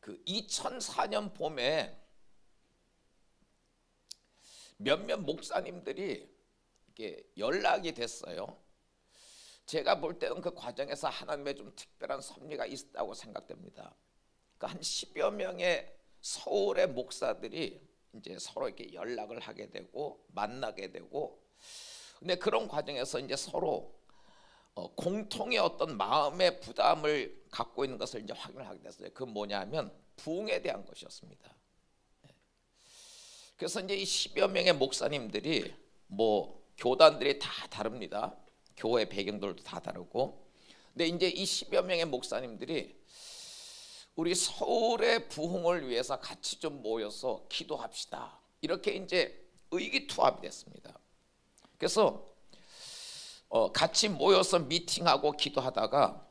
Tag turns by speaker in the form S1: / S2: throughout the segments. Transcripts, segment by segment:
S1: 그 2004년 봄에 몇몇 목사님들이 이렇게 연락이 됐어요. 제가 볼 때는 그 과정에서 하나님의 좀 특별한 섭리가 있었다고 생각됩니다. 그러니까 한 10여 명의 서울의 목사들이 이제 서로 이렇게 연락을 하게 되고 만나게 되고, 근데 그런 과정에서 이제 서로 공통의 어떤 마음의 부담을 갖고 있는 것을 이제 확인을 하게 됐어요. 그 뭐냐면 부흥에 대한 것이었습니다. 그래서 이제 이 10여 명의 목사님들이 뭐 교단들이 다 다릅니다. 교회 배경들도 다 다르고. 근데 이제 이 10여 명의 목사님들이 우리 서울의 부흥을 위해서 같이 좀 모여서 기도합시다. 이렇게 이제 의기투합이 됐습니다. 그래서 같이 모여서 미팅하고 기도하다가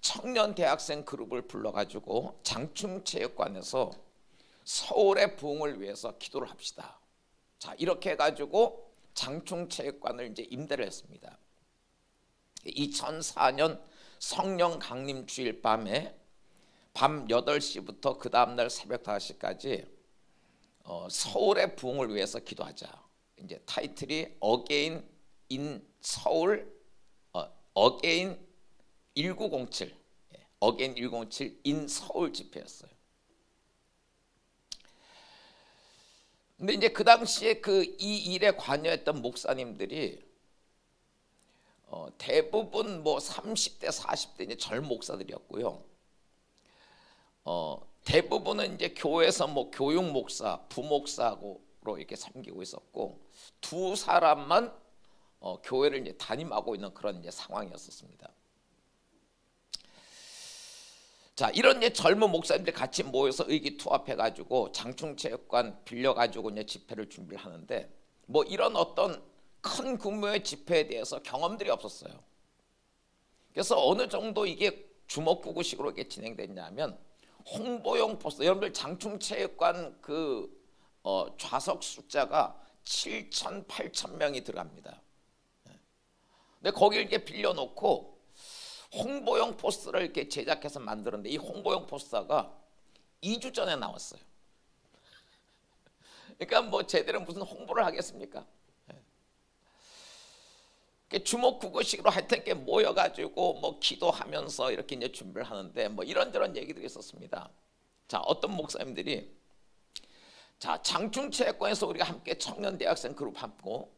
S1: 청년 대학생 그룹을 불러가지고 장충체육관에서 서울의 부흥을 위해서 기도를 합시다. 자, 이렇게 해가지고 장충체육관을 이제 임대를 했습니다. 2004년 성령 강림 주일 밤에 밤 8시부터 그 다음날 새벽 5시까지 서울의 부흥을 위해서 기도하자. 이제 타이틀이 Again in 서울, Again 1907, Again 1907 in 서울 집회였어요. 근데 이제 그 당시에 이 일에 관여했던 목사님들이 대부분 뭐 30대, 40대 이제 젊은 목사들이었고요. 대부분은 이제 교회에서 뭐 교육 목사, 부목사로 이렇게 섬기고 있었고, 두 사람만 교회를 이제 담임하고 있는 그런 이제 상황이었습니다. 자, 이런 이제 젊은 목사님들 같이 모여서 의기투합해가지고 장충체육관 빌려가지고 이제 집회를 준비를 하는데, 뭐 이런 어떤 큰 규모의 집회에 대해서 경험들이 없었어요. 그래서 어느 정도 이게 주먹구구식으로 이렇게 진행됐냐면, 홍보용 포스터, 여러분들 장충체육관 좌석 숫자가 7천, 8천 명이 들어갑니다. 근데 거기를 이렇게 빌려놓고 홍보용 포스터를 이렇게 제작해서 만들었는데, 이 홍보용 포스터가 2주 전에 나왔어요. 그러니까 뭐 제대로 무슨 홍보를 하겠습니까? 주먹구구식으로 하여튼 이렇게 모여가지고 뭐 기도하면서 이렇게 이제 준비를 하는데, 뭐 이런저런 얘기들이 있었습니다. 자, 어떤 목사님들이 자, 장충체육관에서 우리가 함께 청년 대학생 그룹 하고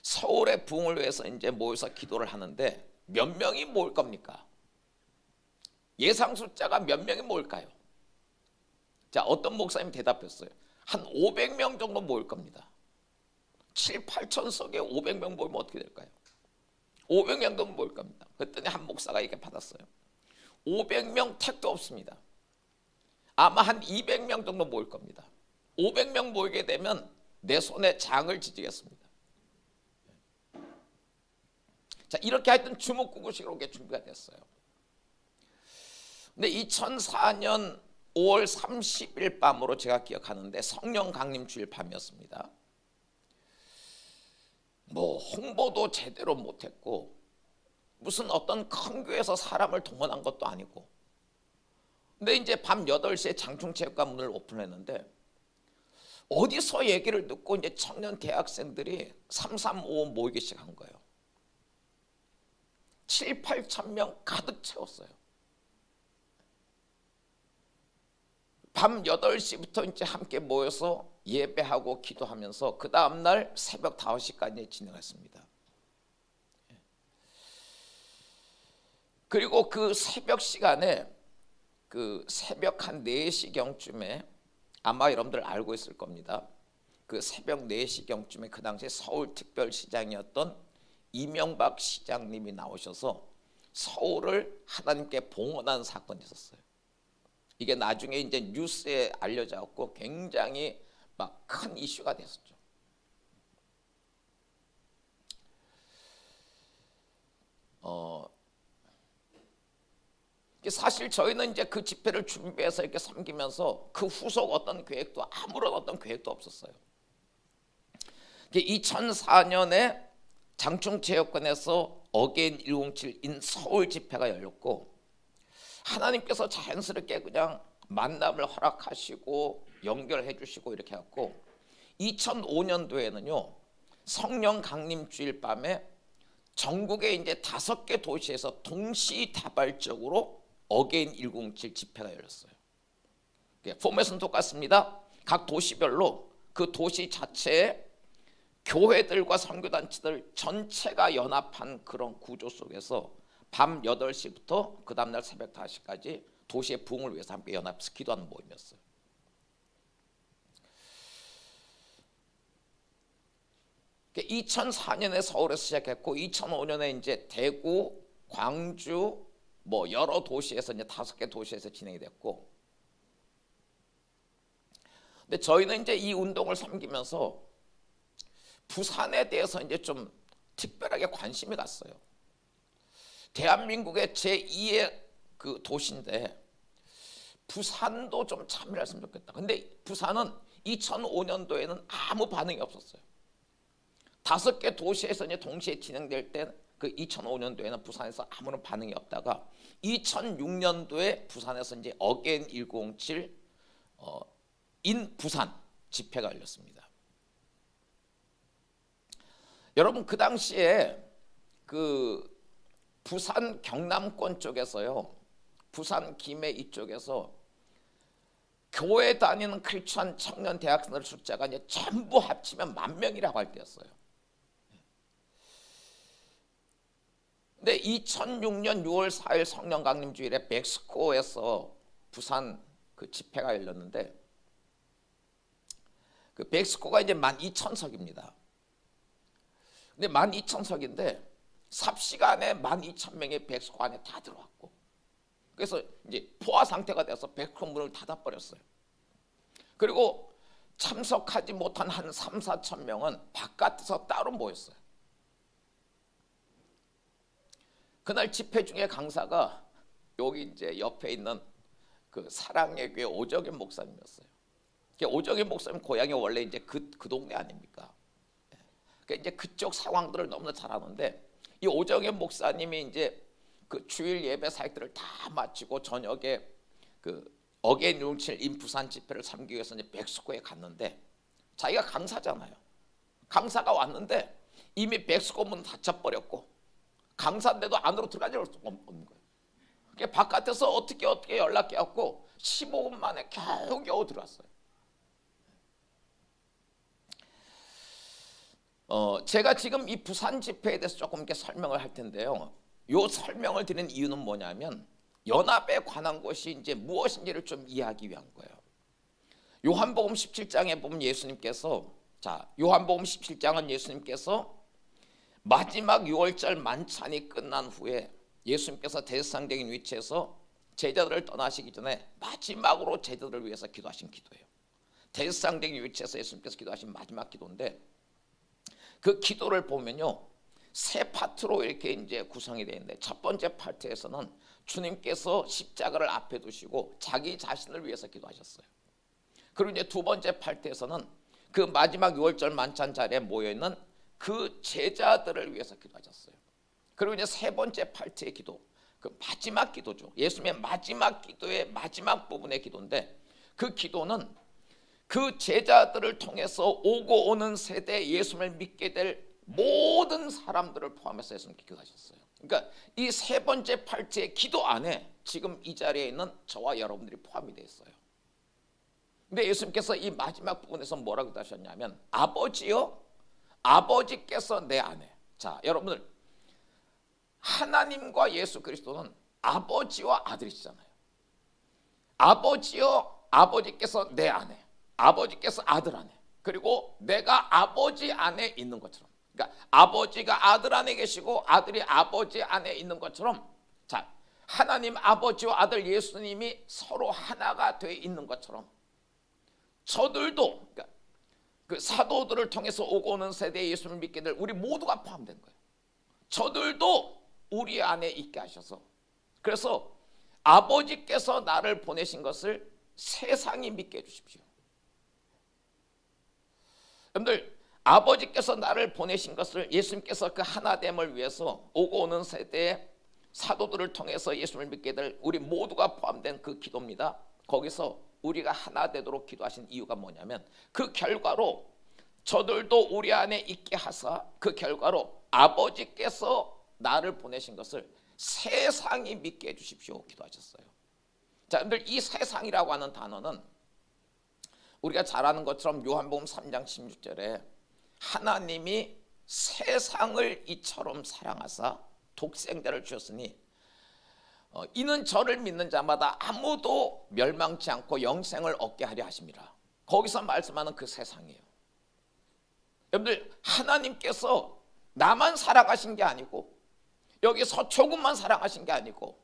S1: 서울의 부흥을 위해서 이제 모여서 기도를 하는데 몇 명이 모일 겁니까? 예상 숫자가 몇 명이 모일까요? 자, 어떤 목사님이 대답했어요. 한 500명 정도 모일 겁니다. 7, 8천석에 500명 모이면 어떻게 될까요? 500명 정도 모일 겁니다. 그랬더니 한 목사가 이렇게 받았어요. 500명 택도 없습니다. 아마 한 200명 정도 모일 겁니다. 500명 모이게 되면 내 손에 장을 지지겠습니다. 자, 이렇게 하여튼 주먹구구식으로 준비가 됐어요. 근데 2004년 5월 30일 밤으로 제가 기억하는데 성령 강림 주일 밤이었습니다. 뭐 홍보도 제대로 못했고 무슨 어떤 큰 교회에서 사람을 동원한 것도 아니고, 근데 이제 밤 8시에 장충체육관 문을 오픈했는데 어디서 얘기를 듣고 이제 청년 대학생들이 3355 모이기 시작한 거예요. 7, 8천 명 가득 채웠어요. 밤 8시부터 이제 함께 모여서 예배하고 기도하면서 그 다음날 새벽 5시까지 진행했습니다. 그리고 그 새벽 시간에 새벽 한 4시경쯤에 아마 여러분들 알고 있을 겁니다. 그 새벽 4시경쯤에 그 당시에 서울특별시장이었던 이명박 시장님이 나오셔서 서울을 하나님께 봉헌한 사건이 있었어요. 이게 나중에 이제 뉴스에 알려져갖고 굉장히 막 큰 이슈가 됐었죠. 사실 저희는 이제 그 집회를 준비해서 이렇게 섬기면서 그 후속 어떤 계획도 아무런 어떤 계획도 없었어요. 2004년에 장충체육관에서 Again 107 in 서울 집회가 열렸고, 하나님께서 자연스럽게 그냥 만남을 허락하시고 연결해 주시고 이렇게 했고 2005년도에는요 성령 강림 주일 밤에 전국의 이제 5개 도시에서 동시다발적으로 어게인 107 집회가 열렸어요. 포맷은 똑같습니다. 각 도시별로 그 도시 자체에 교회들과 선교단체들 전체가 연합한 그런 구조 속에서 밤 8시부터 그 다음날 새벽 5시까지 도시의 부흥을 위해서 함께 연합해서 기도하는 모임이었어요. 그러니까 2004년에 서울에서 시작했고 2005년에 이제 대구, 광주 뭐 여러 도시에서 이제 5개 도시에서 진행이 됐고, 근데 저희는 이제 이 운동을 섬기면서 부산에 대해서 이제 좀 특별하게 관심이 갔어요. 대한민국의 제2의 그 도시인데 부산도 좀 참여했으면 좋겠다. 근데 부산은 2005년도에는 아무 반응이 없었어요. 5개 도시에서 이제 동시에 진행될 때 그 2005년도에는 부산에서 아무런 반응이 없다가 2006년도에 부산에서 이제 어게인 107 인 부산 집회가 열렸습니다. 여러분 그 당시에 그 부산 경남권 쪽에서요, 부산 김해 이쪽에서 교회 다니는 크리스천 청년 대학생들 숫자가 이제 전부 합치면 10,000명이라고 할 때였어요. 근데 2006년 6월 4일 성령 강림 주일에 멕시코에서 부산 그 집회가 열렸는데 그 멕시코가 이제 12,000석입니다. 근데 12,000석인데 삽시간에 12,000명이 멕시코 안에 다 들어왔고, 그래서 이제 포화 상태가 돼서 멕시코 문을 닫아버렸어요. 그리고 참석하지 못한 한 3,4천 명은 바깥에서 따로 모였어요. 그날 집회 중에 강사가 여기 이제 옆에 있는 그 사랑의 교회 오정현 목사님이었어요. 오정현 목사님 고향이 원래 이제 그 동네 아닙니까? 그러니까 이제 그쪽 상황들을 너무나 잘 아는데 이 오정현 목사님이 이제 그 주일 예배 사역들을 다 마치고 저녁에 그 어게인 107 인 부산 집회를 섬기기 위해서 이제 멕시코에 갔는데 자기가 강사잖아요. 강사가 왔는데 이미 멕시코 문은 닫혀버렸고 강사인데도 안으로 들어가지 없는 거예요. 그러니까 바깥에서 어떻게 연락해갖고 15분 만에 겨우 들어왔어요. 제가 지금 이 부산 집회에 대해서 조금 이렇게 설명을 할 텐데요. 이 설명을 드리는 이유는 뭐냐면 연합에 관한 것이 이제 무엇인지를 좀 이해하기 위한 거예요. 요한복음 17장에 보면 예수님께서 요한복음 17장은 예수님께서 마지막 6월절 만찬이 끝난 후에 예수님께서 대제사장적인 위치에서 제자들을 떠나시기 전에 마지막으로 제자들을 위해서 기도하신 기도예요. 대제사장적인 위치에서 예수님께서 기도하신 마지막 기도인데 그 기도를 보면요 3파트로 이렇게 이제 구성이 되어 있는데 첫 번째 파트에서는 주님께서 십자가를 앞에 두시고 자기 자신을 위해서 기도하셨어요. 그리고 이제 두 번째 파트에서는 그 마지막 6월절 만찬 자리에 모여 있는 그 제자들을 위해서 기도하셨어요. 그리고 이제 세 번째 파트의 기도, 그 마지막 기도죠. 예수님의 마지막 기도의 마지막 부분의 기도인데 그 기도는 그 제자들을 통해서 오고 오는 세대에 예수님을 믿게 될 모든 사람들을 포함해서 예수님께 기도하셨어요. 그러니까 이 세 번째 파트의 기도 안에 지금 이 자리에 있는 저와 여러분들이 포함이 되어 있어요. 근데 예수님께서 이 마지막 부분에서 뭐라고 기도하셨냐면 아버지요, 아버지께서 내 안에. 자, 여러분들 하나님과 예수 그리스도는 아버지와 아들이시잖아요. 아버지요, 아버지께서 내 안에, 아버지께서 아들 안에, 그리고 내가 아버지 안에 있는 것처럼, 그러니까 아버지가 아들 안에 계시고 아들이 아버지 안에 있는 것처럼, 자, 하나님 아버지와 아들 예수님이 서로 하나가 돼 있는 것처럼 저들도, 그러니까 그 사도들을 통해서 오고 오는 세대에 예수를 믿게 될 우리 모두가 포함된 거예요. 저들도 우리 안에 있게 하셔서, 그래서 아버지께서 나를 보내신 것을 세상이 믿게 해주십시오. 여러분들 아버지께서 나를 보내신 것을 예수님께서 그 하나됨을 위해서 오고 오는 세대에 사도들을 통해서 예수를 믿게 될 우리 모두가 포함된 그 기도입니다. 거기서 우리가 하나 되도록 기도하신 이유가 뭐냐면 그 결과로 저들도 우리 안에 있게 하사 그 결과로 아버지께서 나를 보내신 것을 세상이 믿게 해주십시오 기도하셨어요. 자, 여러분들 이 세상이라고 하는 단어는 우리가 잘 아는 것처럼 요한복음 3장 16절에 하나님이 세상을 이처럼 사랑하사 독생자를 주셨으니 이는 저를 믿는 자마다 아무도 멸망치 않고 영생을 얻게 하려 하심이라. 거기서 말씀하는 그 세상이에요. 여러분들 하나님께서 나만 사랑하신 게 아니고 여기 서초구만 사랑하신 게 아니고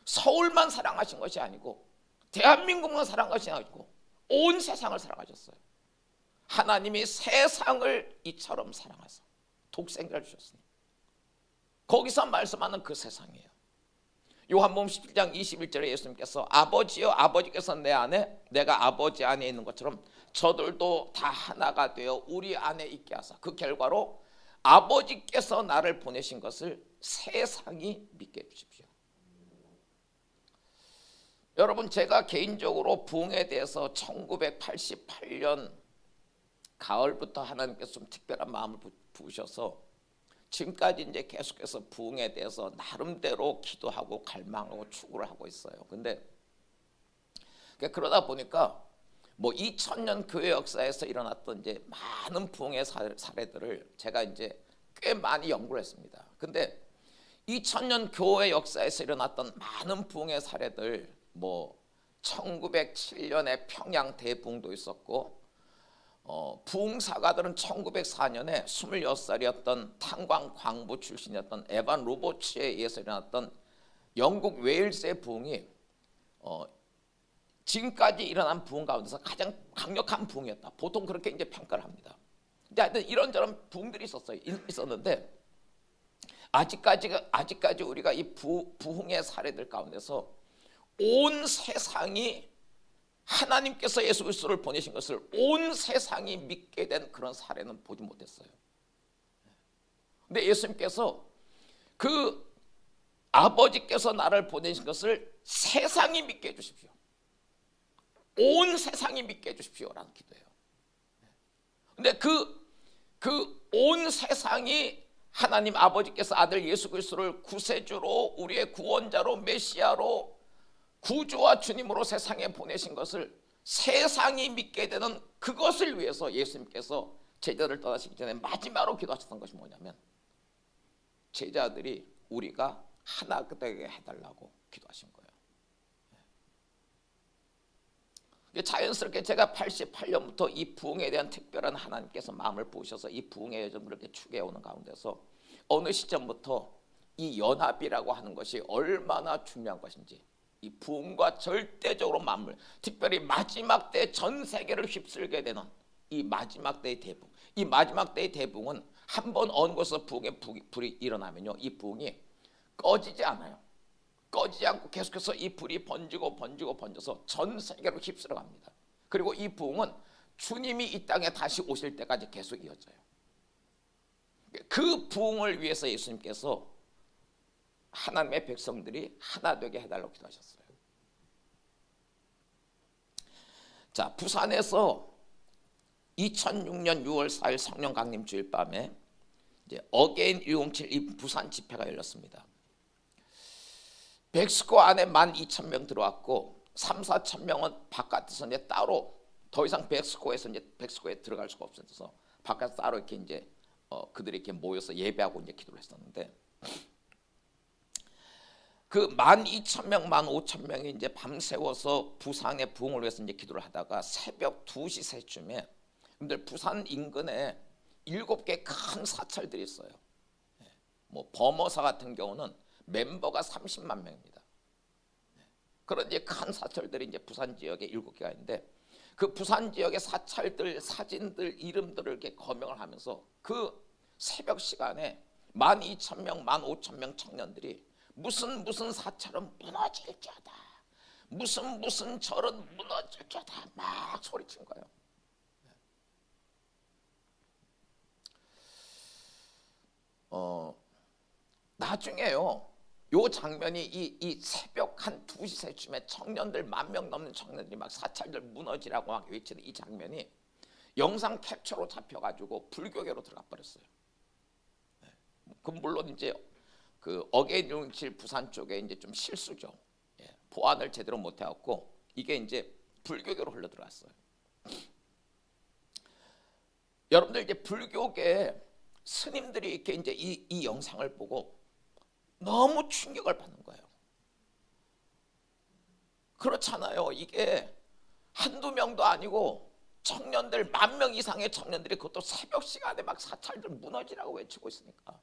S1: 서울만 사랑하신 것이 아니고 대한민국만 사랑하신 것이 아니고 온 세상을 사랑하셨어요. 하나님이 세상을 이처럼 사랑하사 독생자를 주셨으니 거기서 말씀하는 그 세상이에요. 요한복음 17장 21절에 예수님께서 아버지여 아버지께서 내 안에 내가 아버지 안에 있는 것처럼 저들도 다 하나가 되어 우리 안에 있게 하사 그 결과로 아버지께서 나를 보내신 것을 세상이 믿게 해주십시오. 여러분 제가 개인적으로 부흥에 대해서 1988년 가을부터 하나님께서 좀 특별한 마음을 부으셔서 지금까지 이제 계속해서 부흥에 대해서 나름대로 기도하고 갈망하고 추구를 하고 있어요. 근데 그러다 보니까 뭐 2000년 교회 역사에서 일어났던 이제 많은 부흥의 사례들을 제가 이제 꽤 많이 연구를 했습니다. 근데 2000년 교회 역사에서 일어났던 많은 부흥의 사례들 뭐 1907년에 평양 대부흥도 있었고 부흥사가들은 1904년에 26살이었던 탄광 광부 출신이었던 에반 로버츠에 의해서 일어났던 영국 웨일스의 부흥이 지금까지 일어난 부흥 가운데서 가장 강력한 부흥이었다. 보통 그렇게 이제 평가를 합니다. 근데 하여튼 이런저런 부흥들이 있었는데 아직까지 우리가 이 부흥의 사례들 가운데서 온 세상이 하나님께서 예수 그리스도를 보내신 것을 온 세상이 믿게 된 그런 사례는 보지 못했어요. 근데 예수님께서 그 아버지께서 나를 보내신 것을 세상이 믿게 해주십시오. 온 세상이 믿게 해주십시오라는 기도예요. 근데 그 온 세상이 하나님 아버지께서 아들 예수 그리스도를 구세주로 우리의 구원자로 메시아로 구주와 주님으로 세상에 보내신 것을 세상이 믿게 되는 그것을 위해서 예수님께서 제자들을 떠나시기 전에 마지막으로 기도하셨던 것이 뭐냐면 제자들이 우리가 하나 되게 해달라고 기도하신 거예요. 자연스럽게 제가 88년부터 이 부흥에 대한 특별한 하나님께서 마음을 부으셔서 이 부흥의 여정을 이렇게 추구해오는 가운데서 어느 시점부터 이 연합이라고 하는 것이 얼마나 중요한 것인지 이 부흥과 절대적으로 맞물 특별히 마지막 때 전 세계를 휩쓸게 되는 이 마지막 때의 대부흥 이 마지막 때의 대부흥은 한번 어느 곳에서 부흥의 불이 일어나면요 이 부흥이 꺼지지 않아요. 꺼지지 않고 계속해서 이 불이 번져서 전 세계로 휩쓸어 갑니다. 그리고 이 부흥은 주님이 이 땅에 다시 오실 때까지 계속 이어져요. 그 부흥을 위해서 예수님께서 하나님의 백성들이 하나 되게 해달라고 기도하셨어요. 자, 부산에서 2006년 6월 4일 성령 강림 주일 밤에 이제 어게인 107 이 부산 집회가 열렸습니다. 백스코 안에 12,000명 들어왔고 3-4천 명은 바깥에서 이제 따로 더 이상 백스코에 들어갈 수가 없어서 바깥에서 따로 이렇게 이제 그들이 이렇게 모여서 예배하고 이제 기도를 했었는데 그 12,000명, 15,000명이 이제 밤새워서 부산의 부흥을 위해서 이제 기도를 하다가 새벽 2시 3쯤에 여러분들 부산 인근에 7개 큰 사찰들이 있어요. 뭐 범어사 같은 경우는 멤버가 30만 명입니다. 그런 이제 큰 사찰들이 이제 부산 지역에 7개가 있는데 그 부산 지역의 사찰들 사진들 이름들을 이렇게 거명을 하면서 그 새벽 시간에 12,000명, 15,000명 청년들이 무슨 사찰은 무너질지어다. 무슨 절은 무너질지어다. 막 소리친 거예요. 나중에요. 요 장면이 이 새벽 새벽 한 2시 3시쯤에 청년들 10,000명 넘는 청년들이 막 사찰들 무너지라고 막 외치는 이 장면이 영상 캡처로 잡혀가지고 불교계로 들어가 버렸어요. 그 물론 이제 그 어게인 107 부산 쪽에 이제 좀 실수죠. 보안을 제대로 못 해갖고 이게 이제 불교계로 흘러 들어갔어요. 여러분들 이제 불교계 스님들이 이렇게 이제 이 영상을 보고 너무 충격을 받는 거예요. 그렇잖아요. 이게 한두 명도 아니고 청년들 10,000명 이상의 청년들이 그것도 새벽 시간에 막 사찰들 무너지라고 외치고 있으니까.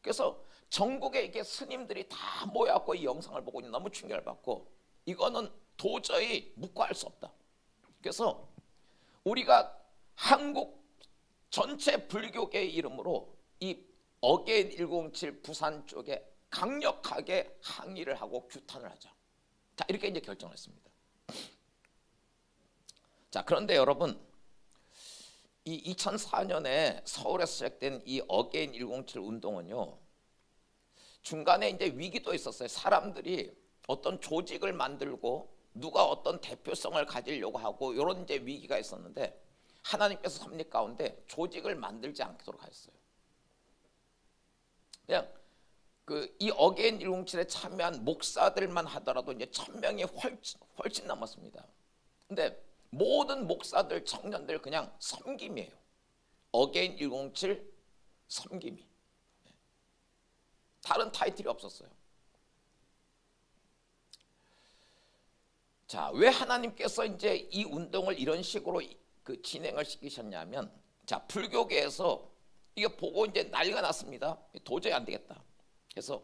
S1: 그래서 전국에 이게 스님들이 다 모여갖고 이 영상을 보고 너무 충격을 받고 이거는 도저히 묵과할 수 없다. 그래서 우리가 한국 전체 불교계의 이름으로 이 어게인 107 부산 쪽에 강력하게 항의를 하고 규탄을 하자. 자, 이렇게 이제 결정을 했습니다. 자, 그런데 여러분, 이 2004년에 서울에서 시작된 이 어게인 107 운동은요, 중간에 이제 위기도 있었어요. 사람들이 어떤 조직을 만들고 누가 어떤 대표성을 가지려고 하고 이런 이제 위기가 있었는데 하나님께서 섭리 가운데 조직을 만들지 않도록 하셨어요. 그냥 이 어게인 107에 참여한 목사들만 하더라도 이제 1,000명이 훨씬 넘었습니다. 근데 모든 목사들, 청년들 그냥 섬김이에요. 어게인 107 섬김이. 다른 타이틀이 없었어요. 자, 왜 하나님께서 이제 이 운동을 이런 식으로 그 진행을 시키셨냐면, 자, 불교계에서 이게 보고 이제 난리가 났습니다. 도저히 안 되겠다. 그래서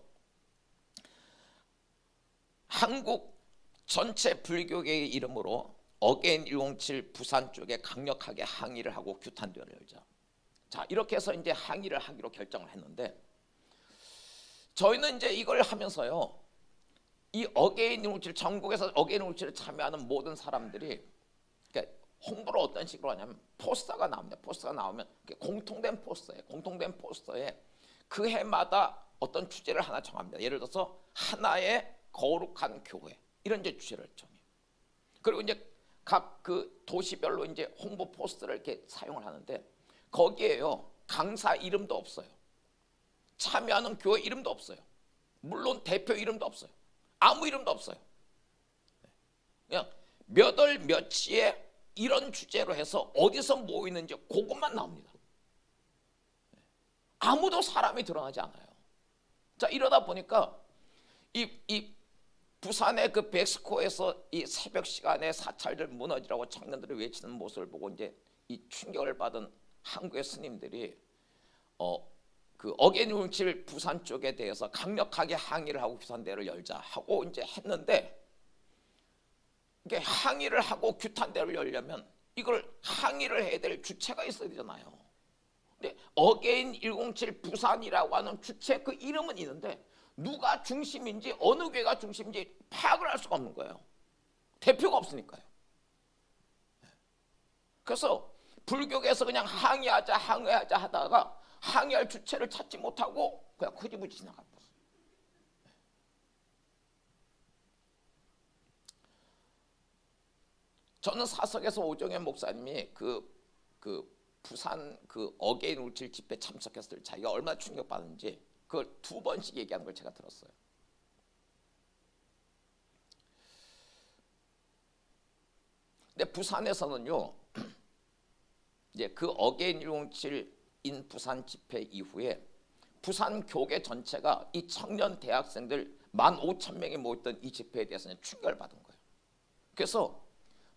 S1: 한국 전체 불교계의 이름으로 어게인 107 부산 쪽에 강력하게 항의를 하고 규탄대회를 열자. 자, 이렇게 해서 이제 항의를 하기로 결정을 했는데, 저희는 이제 이걸 하면서요, 이 어게인 107 전국에서 어게인 107에 참여하는 모든 사람들이 그러니까 홍보를 어떤 식으로 하냐면 포스터가 나옵니다. 포스터가 나오면 공통된 포스터예요. 공통된 포스터에 그 해마다 어떤 주제를 하나 정합니다. 예를 들어서 하나의 거룩한 교회 이런 이제 주제를 정해요. 그리고 이제 각 그 도시별로 이제 홍보 포스터를 이렇게 사용을 하는데 거기에요 강사 이름도 없어요. 참여하는 교회 이름도 없어요. 물론 대표 이름도 없어요. 아무 이름도 없어요. 그냥 몇 월 며칠에 이런 주제로 해서 어디서 모이는지 그것만 나옵니다. 아무도 사람이 드러나지 않아요. 자, 이러다 보니까 이 부산의 그 백스코에서 이 새벽 시간에 사찰들 무너지라고 청년들이 외치는 모습을 보고 이제 이 충격을 받은 한국의 스님들이 그 어게인 107 부산 쪽에 대해서 강력하게 항의를 하고 규탄대회를 열자 하고 이제 했는데, 이게 항의를 하고 규탄대회를 열려면 이걸 항의를 해야 될 주체가 있어야 되잖아요. 근데 어게인 107 부산이라고 하는 주체 그 이름은 있는데 누가 중심인지 어느 교회가 중심인지 파악을 할 수가 없는 거예요. 대표가 없으니까요. 그래서 불교계에서 그냥 항의하자 하다가 항의할 주체를 찾지 못하고 그냥 흐지부지 지나가 버렸어요. 저는 사석에서 오정현 목사님이 그 부산 그 어게인 107 집회 참석했을 때 자기가 얼마나 충격받았는지 그걸 2번씩 얘기하는 걸 제가 들었어요. 근데 부산에서는요, 이제 그 어게인 107인 부산 집회 이후에 부산 교계 전체가 이 청년 대학생들 15,000명이 모였던 이 집회에 대해서는 충격을 받은 거예요. 그래서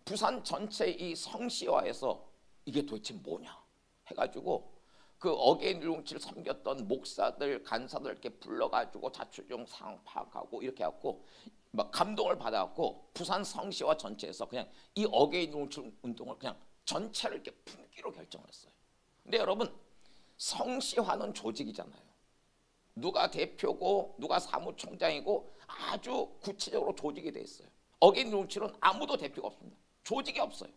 S1: 부산 전체 이 성시화에서 이게 도대체 뭐냐 해가지고 그 어게인 107을 섬겼던 목사들, 간사들 이렇게 불러가지고 자초지종 상황 파악하고 이렇게 해갖고 막 감동을 받아갖고 부산 성시화 전체에서 그냥 이 어게인 107 운동을 그냥 전체를 이렇게 품기로 결정을 했어요. 근데 여러분, 성시화는 조직이잖아요. 누가 대표고 누가 사무총장이고 아주 구체적으로 조직이 돼 있어요. 어게인 107은 아무도 대표가 없습니다. 조직이 없어요.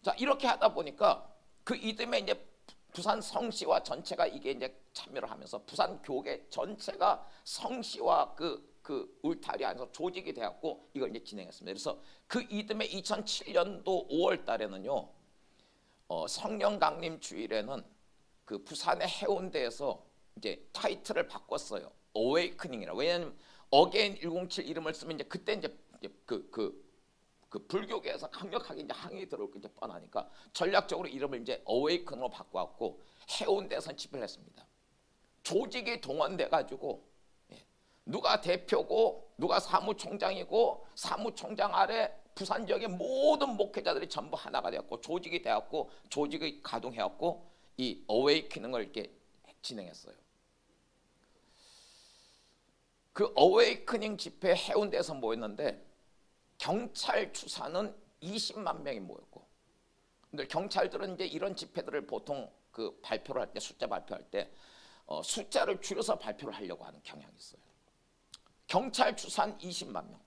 S1: 자, 이렇게 하다 보니까 그 이듬해 이제 부산 성시화 전체가 이게 이제 참여를 하면서 부산 교계 전체가 성시화 그 그 울타리 안에서 조직이 되었고 이걸 이제 진행했습니다. 그래서 그 이듬해 2007년도 5월 달에는요. 성령 강림 주일에는 그 부산의 해운대에서 이제 타이틀을 바꿨어요. 어웨이크닝이라. 왜냐하면 어게인 107 이름을 쓰면 이제 그때 이제 그 불교계에서 강력하게 이제 항의 들어올 게 이제 뻔하니까 전략적으로 이름을 이제 어웨이큰으로 바꿔왔고 해운대에서 집회를 했습니다. 조직이 동원돼 가지고 누가 대표고 누가 사무총장이고 사무총장 아래 부산 지역의 모든 목회자들이 전부 하나가 되었고 조직이 되었고 조직이 가동해왔고 이 어웨이크닝을 이렇게 진행했어요. 그 어웨이크닝 집회 해운대에서 모였는데 경찰 추산은 20만 명이 모였고, 근데 경찰들은 이제 이런 집회들을 보통 그 발표를 할 때 숫자 발표할 때 숫자를 줄여서 발표를 하려고 하는 경향이 있어요. 경찰 추산 20만 명,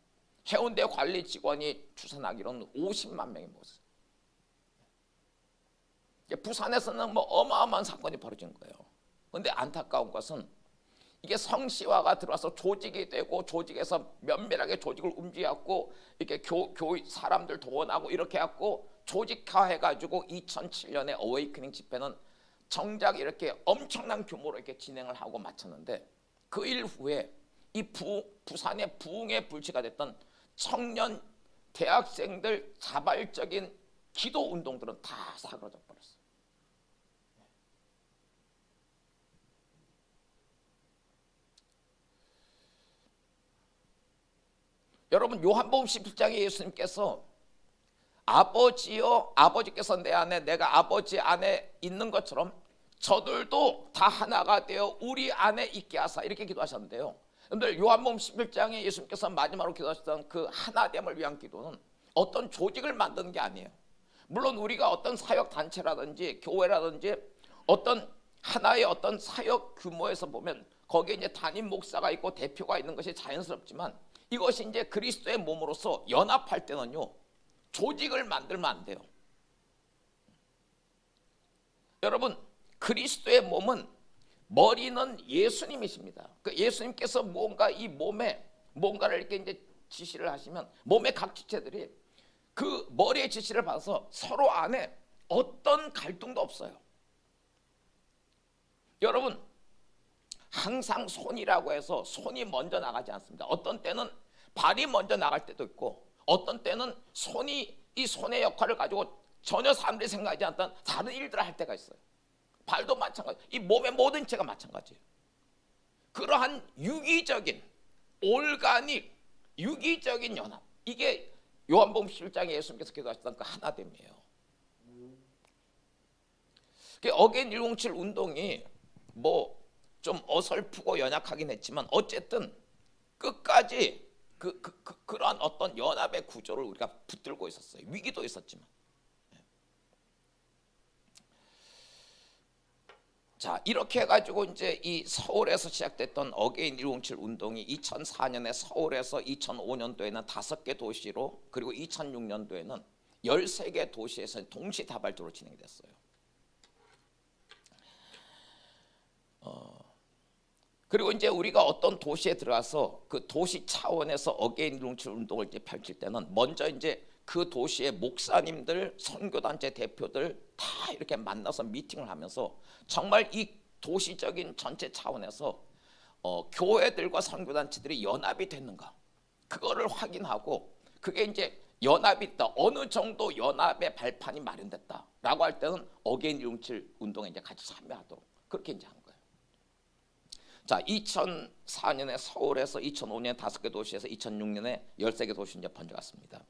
S1: 해운대 관리 직원이 추산하기로는 50만 명이 모였어요. 부산에서는 뭐 어마어마한 사건이 벌어진 거예요. 그런데 안타까운 것은 이게 성시화가 들어와서 조직이 되고 조직에서 면밀하게 조직을 움직였고 이렇게 교회 사람들 동원하고 이렇게 해갖고 조직화해가지고 2007년에 어웨이크닝 집회는 정작 이렇게 엄청난 규모로 이렇게 진행을 하고 마쳤는데 그 일 후에 이 부산의 부흥의 불씨가 됐던 청년 대학생들 자발적인 기도 운동들은 다 사그라져 버렸어요. 여러분 요한복음 17장에 예수님께서 아버지여 아버지께서 내 안에 내가 아버지 안에 있는 것처럼 저들도 다 하나가 되어 우리 안에 있게 하사 이렇게 기도하셨는데요. 여러분들 요한복음 11장에 예수님께서 마지막으로 기도하셨던 그 하나됨을 위한 기도는 어떤 조직을 만드는 게 아니에요. 물론 우리가 어떤 사역 단체라든지 교회라든지 어떤 하나의 어떤 사역 규모에서 보면 거기에 이제 담임 목사가 있고 대표가 있는 것이 자연스럽지만 이것이 이제 그리스도의 몸으로서 연합할 때는요 조직을 만들면 안 돼요. 여러분 그리스도의 몸은 머리는 예수님이십니다. 그 예수님께서 뭔가 이 몸에 뭔가를 이렇게 이제 지시를 하시면 몸의 각 지체들이 그 머리의 지시를 받아서 서로 안에 어떤 갈등도 없어요. 여러분 항상 손이라고 해서 손이 먼저 나가지 않습니다. 어떤 때는 발이 먼저 나갈 때도 있고 어떤 때는 손이 이 손의 역할을 가지고 전혀 사람들이 생각하지 않던 다른 일들을 할 때가 있어요. 발도 마찬가지. 이 몸의 모든 체가 마찬가지예요. 그러한 유기적인 올가닉 유기적인 연합 이게 요한복음 17장에 예수님께서 기도하셨던 그 하나됨이에요. 어게인 107 운동이 뭐 좀 어설프고 연약하긴 했지만 어쨌든 끝까지 그러한 어떤 연합의 구조를 우리가 붙들고 있었어요. 위기도 있었지만. 자 이렇게 해가지고 이제 이 서울에서 시작됐던 어게인 107 운동이 2004년에 서울에서 2005년도에는 5개 도시로 그리고 2006년도에는 13개 도시에서 동시다발적으로 진행이 됐어요. 그리고 이제 우리가 어떤 도시에 들어가서 그 도시 차원에서 어게인 107 운동을 이제 펼칠 때는 먼저 이제 그 도시의 목사님들, 선교단체 대표들 다 이렇게 만나서 미팅을 하면서 정말 이 도시적인 전체 차원에서 교회들과 선교단체들이 연합이 됐는가 그거를 확인하고 그게 이제 연합이 있다 어느 정도 연합의 발판이 마련됐다라고 할 때는 어게인 107 운동에 이제 같이 참여하도록 그렇게 이제 한 거예요. 자, 2004년에 서울에서 2005년에 5개 도시에서 2006년에 13개 도시 이제 번져갔습니다.